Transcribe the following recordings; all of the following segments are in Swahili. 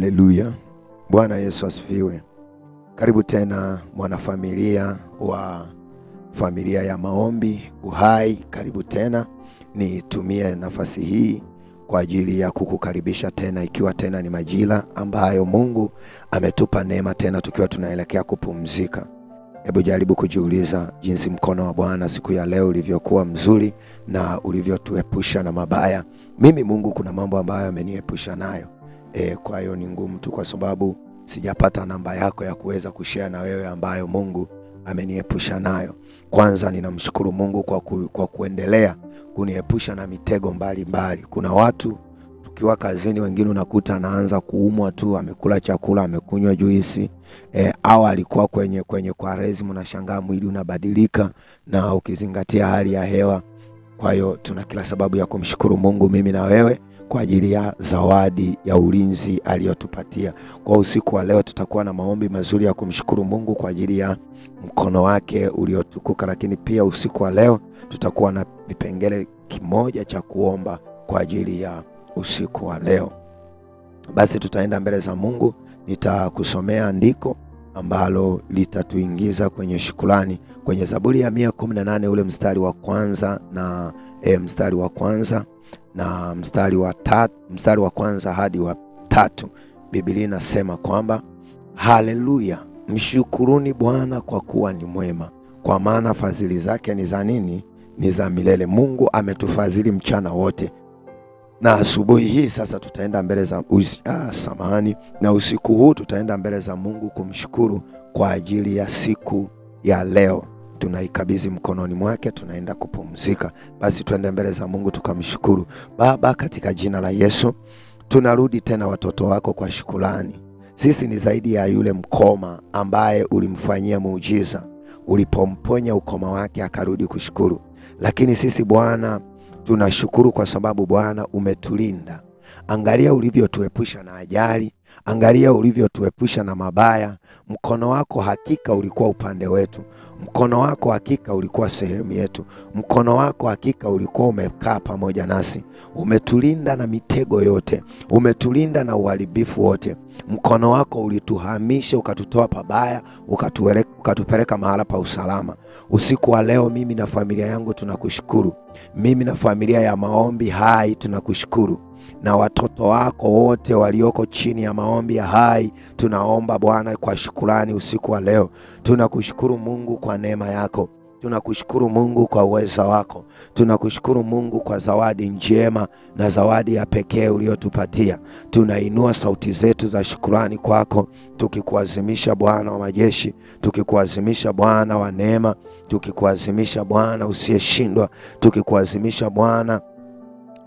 Haleluya. Bwana Yesu asifiwe. Karibu tena mwanafamilia wa familia ya maombi Uhai. Karibu tena. Nitumie nafasi hii kwa ajili ya kukukaribisha tena, ikiwa tena ni majira ambayo Mungu ametupa neema tena tukiwa tunaelekea kupumzika. Hebu jaribu kujiuliza jinsi mkono wa Bwana siku ya leo ulivyokuwa mzuri na ulivyotuepusha na mabaya. Mimi Mungu kuna mambo ambayo ameniepusha nayo. Kwa hiyo ni ngumu tu kwa sababu sijapata namba yako ya kuweza kushare na wewe ambayo Mungu ameniepusha nayo. Kwanza ninamshukuru Mungu kwa kuendelea kuniepusha na mitego mbalimbali. Kuna watu tukiwa kazini, wengine unakuta anaanza kuumwa tu, amekula chakula, amekunywa juisi, au alikuwa kwenye kwarezi, mnashangaa mwili unabadilika na ukizingatia hali ya hewa. Kwa hiyo tuna kila sababu ya kumshukuru Mungu, mimi na wewe, kwa ajili ya zawadi ya ulinzi aliyotupatia. Kwa usiku wa leo tutakuwa na maombi mazuri ya kumshukuru Mungu kwa ajili ya mkono wake uliotukuka, lakini pia usiku wa leo tutakuwa na vipengele kimoja cha kuomba kwa ajili ya usiku wa leo. Basi tutaenda mbele za Mungu. Nitakusomea andiko ambalo litatuingiza kwenye shukrani kwenye Zaburi ya 118 ule mstari wa kwanza na mstari wa kwanza hadi wa 3. Biblia inasema kwamba haleluya, mshukuruni Bwana kwa kuwa ni mwema, kwa maana fadhili zake ni za nini? Ni za milele. Mungu ametufadhili mchana wote, na asubuhi hii sasa tutaenda mbele za na usiku huu tutaenda mbele za Mungu kumshukuru kwa ajili ya siku ya leo. Tunaikabidhi mkononi mwake, tunaenda kupumzika. Basi tuende mbele za Mungu tukamshukuru. Baba, katika jina la Yesu tunarudi tena watoto wako kwa shukrani. Sisi ni zaidi ya yule mkoma ambaye ulimfanyia muujiza, ulipomponya ukoma wake akarudi kushukuru. Lakini sisi Bwana tunashukuru kwa sababu Bwana umetulinda. Angalia ulivyotuepusha na ajali, angalia ulivyotuepusha na mabaya. Mkono wako hakika ulikuwa upande wetu. Mkono wako hakika ulikuwa sehemu yetu. Mkono wako hakika ulikuwa umekaa pamoja nasi. Umetulinda na mitego yote, umetulinda na uharibifu wote. Mkono wako ulituhamisha, ukatutoa pabaya, ukatupeleka mahala pa usalama. Usiku wa leo mimi na familia yangu tunakushukuru. Mimi na familia ya maombi Hai tunakushukuru, na watoto wako wote walioko chini ya maombi ya Hai tunaomba Bwana kwa shukrani usiku wa leo. Tunakushukuru Mungu kwa neema yako. Tunakushukuru Mungu kwa uweza wako. Tunakushukuru Mungu kwa zawadi njema na zawadi ya pekee uliyotupatia. Tunainua sauti zetu za shukrani kwako, tukikuazimisha Bwana wa majeshi, tukikuazimisha Bwana wa neema, tukikuazimisha Bwana usiyeshindwa, tukikuazimisha Bwana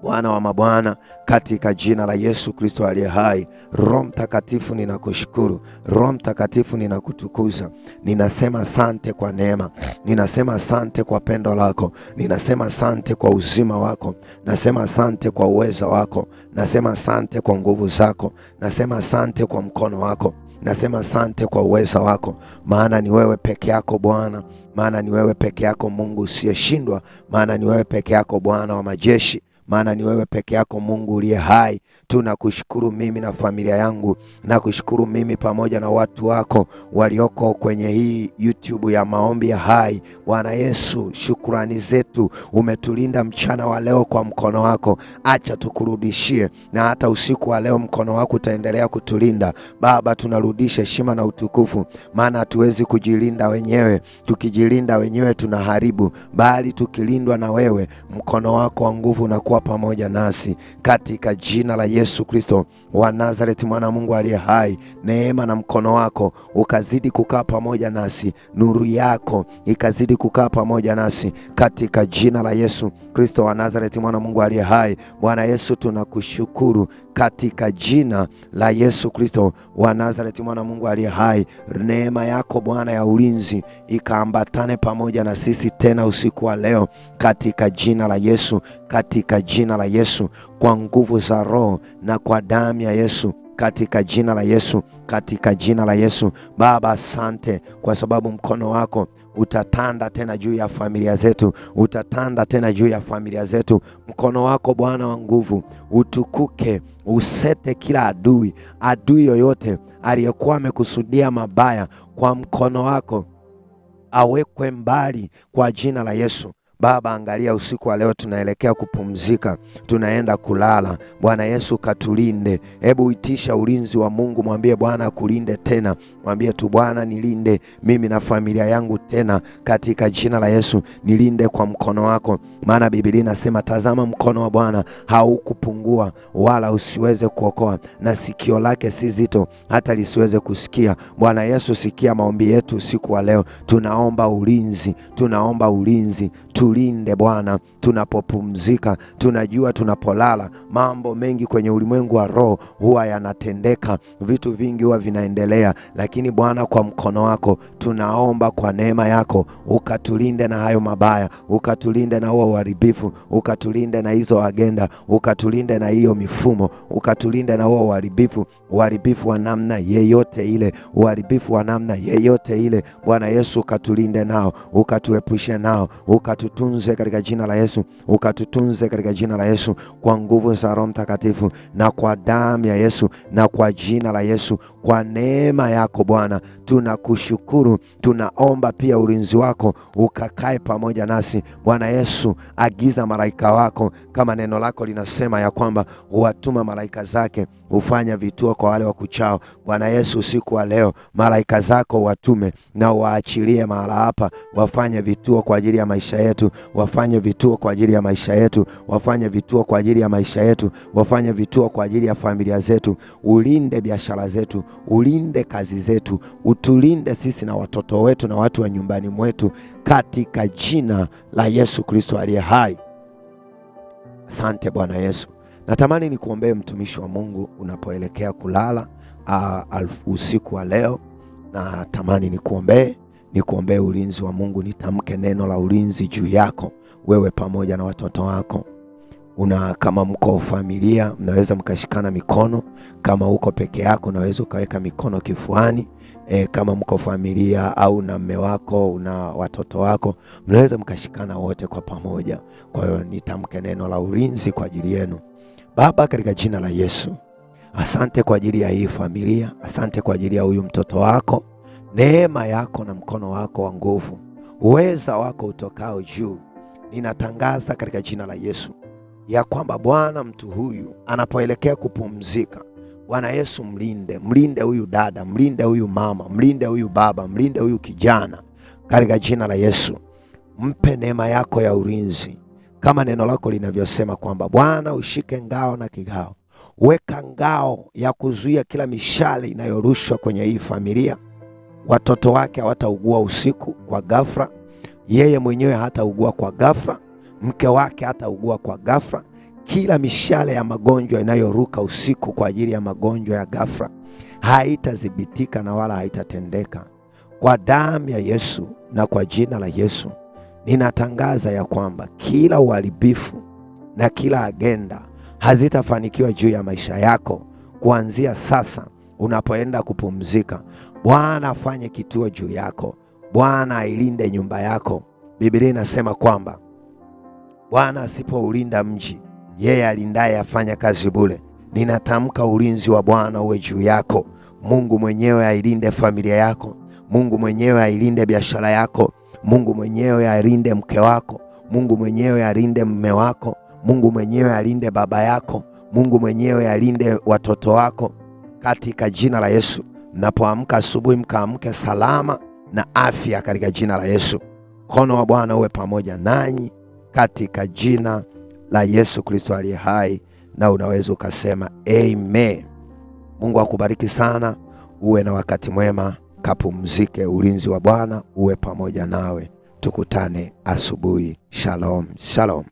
wa mabwana, katika jina la Yesu Kristo aliye hai. Roho Mtakatifu ninakushukuru, Roho Mtakatifu ninakutukuza. Ninasema asante kwa neema, ninasema asante kwa pendo lako, ninasema asante kwa uzima wako, nasema asante kwa uweza wako, nasema asante kwa nguvu zako, nasema asante kwa mkono wako, nasema asante kwa uweza wako, maana ni wewe peke yako Bwana, maana ni wewe peke yako Mungu usiyeshindwa, maana ni wewe peke yako Bwana wa majeshi, maana ni wewe peke yako Mungu uliye hai. Tunakushukuru mimi na familia yangu, na kushukuru mimi pamoja na watu wako walioko kwenye hii YouTube ya maombi ya Hai. Bwana Yesu, shukrani zetu, umetulinda mchana wa leo kwa mkono wako. Acha tukurudishie, na hata usiku wa leo mkono wako utaendelea kutulinda. Baba, tunarudisha heshima na utukufu, maana hatuwezi kujilinda wenyewe. Tukijilinda wenyewe tunaharibu, bali tukilindwa na wewe, mkono wako wa nguvu unakuwa pamoja nasi, katika jina la Yesu Kristo wa Nazareti, mwana Mungu aliye hai. Neema na mkono wako ukazidi kukaa pamoja nasi, nuru yako ikazidi kukaa pamoja nasi, katika jina la Yesu Kristo wa Nazareti, mwana Mungu aliye hai. Bwana Yesu tunakushukuru, katika jina la Yesu Kristo wa Nazareti, mwana Mungu aliye hai. Neema yako Bwana ya ulinzi ikaambatane pamoja na sisi tena usiku wa leo, katika jina la Yesu, katika jina la Yesu, kwa nguvu za Roho na kwa damu ya Yesu, katika jina la Yesu, katika jina la Yesu. Baba, asante kwa sababu mkono wako utatanda tena juu ya familia zetu, utatanda tena juu ya familia zetu. Mkono wako Bwana wa nguvu utukuke, usete kila adui yoyote aliyekuwa amekusudia mabaya kwa mkono wako awekwe mbali kwa jina la Yesu. Baba, angalia usiku wa leo tunaelekea kupumzika, tunaenda kulala. Bwana Yesu katulinde. Hebu itisha ulinzi wa Mungu, mwambie Bwana akulinde tena. Mwambie tu, Bwana nilinde mimi na familia yangu tena katika jina la Yesu. Nilinde kwa mkono wako, maana Biblia inasema tazama mkono wa Bwana haukupungua wala usiweze kuokoa, na sikio lake si zito hata lisiweze kusikia. Bwana Yesu, sikia maombi yetu usiku wa leo. Tunaomba ulinzi. Tulinde Bwana tunapopumzika. Tunajua tunapolala mambo mengi kwenye ulimwengu wa roho huwa yanatendeka, vitu vingi huwa vinaendelea, lakini Bwana kwa mkono wako tunaomba kwa neema yako ukatulinde na hayo mabaya, ukatulinde na huo uharibifu, ukatulinde na hizo agenda, ukatulinde na hiyo mifumo, ukatulinde na huo uharibifu wa namna yeyote ile, Bwana Yesu ukatulinde nao, ukatuepushe nao, ukatutunze katika jina la Yesu, ukatutunze katika jina la Yesu, kwa nguvu za Roho Mtakatifu na kwa damu ya Yesu na kwa jina la Yesu, kwa neema yako Bwana tunakushukuru. Tunaomba pia ulinzi wako ukakae pamoja nasi. Bwana Yesu, agiza malaika wako, kama neno lako linasema ya kwamba huwatuma malaika zake hufanya vituo kwa wale wakuchao. Bwana Yesu, usiku wa leo malaika zako watume na waachilie mahala hapa, wafanye vituo kwa ajili ya maisha yetu, wafanye vituo kwa ajili ya maisha yetu, wafanye vituo kwa ajili ya maisha yetu, wafanye vituo kwa ajili ya familia zetu. Ulinde biashara zetu, ulinde kazi zetu, utulinde sisi na watoto wetu na watu wa nyumbani mwetu katika jina la Yesu Kristo aliye hai. Asante Bwana Yesu. Natamani nikuombee mtumishi wa Mungu unapoelekea kulala usiku wa leo. Natamani nikuombee ulinzi wa Mungu. Nitamke neno la ulinzi juu yako wewe pamoja na watoto wako. Kama mko familia mnaweza mkashikana mikono. Kama uko peke yako unaweza ukaweka mikono kifuani. Kama mko familia au na mume wako una watoto wako mnaweza mkashikana wote kwa pamoja. Kwa hiyo nitamke neno la ulinzi kwa ajili yenu. Baba, katika jina la Yesu, asante kwa ajili ya hii familia, asante kwa ajili ya huyu mtoto wako. Neema yako na mkono wako wa nguvu, uweza wako utokao juu, ninatangaza katika jina la Yesu ya kwamba Bwana, mtu huyu anapoelekea kupumzika, Bwana Yesu mlinde huyu dada, mlinde huyu mama, mlinde huyu baba, mlinde huyu kijana katika jina la Yesu. Mpe neema yako ya ulinzi, kama neno lako linavyosema kwamba Bwana ushike ngao na kigao. Weka ngao ya kuzuia kila mishale inayorushwa kwenye hii familia. Watoto wake hawataugua usiku kwa ghafla, yeye mwenyewe hataugua kwa ghafla, mke wake hataugua kwa ghafla. Kila mishale ya magonjwa inayoruka usiku kwa ajili ya magonjwa ya ghafla haitadhibitika na wala haitatendeka. Kwa damu ya Yesu na kwa jina la Yesu ninatangaza ya kwamba kila uharibifu na kila agenda hazitafanikiwa juu ya maisha yako kuanzia sasa unapoenda kupumzika. Bwana afanye kituo juu yako. Bwana ailinde nyumba yako. Biblia inasema kwamba Bwana asipoulinda mji, yeye alindaye afanya kazi bure. Ninatamka ulinzi wa Bwana uwe juu yako. Mungu mwenyewe ailinde familia yako. Mungu mwenyewe ailinde biashara yako. Mungu mwenyewe alinde mke wako. Mungu mwenyewe alinde mume wako. Mungu mwenyewe alinde baba yako. Mungu mwenyewe alinde watoto wako katika jina la Yesu. Mnapoamka asubuhi mkaamke salama na afya katika jina la Yesu. Mkono wa Bwana uwe pamoja nanyi katika jina la Yesu Kristo aliye hai, na unaweza ukasema amen. Mungu akubariki sana. Uwe na wakati mwema. Kapumzike. Ulinzi wa Bwana uwe pamoja nawe. Tukutane asubuhi. Shalom, shalom.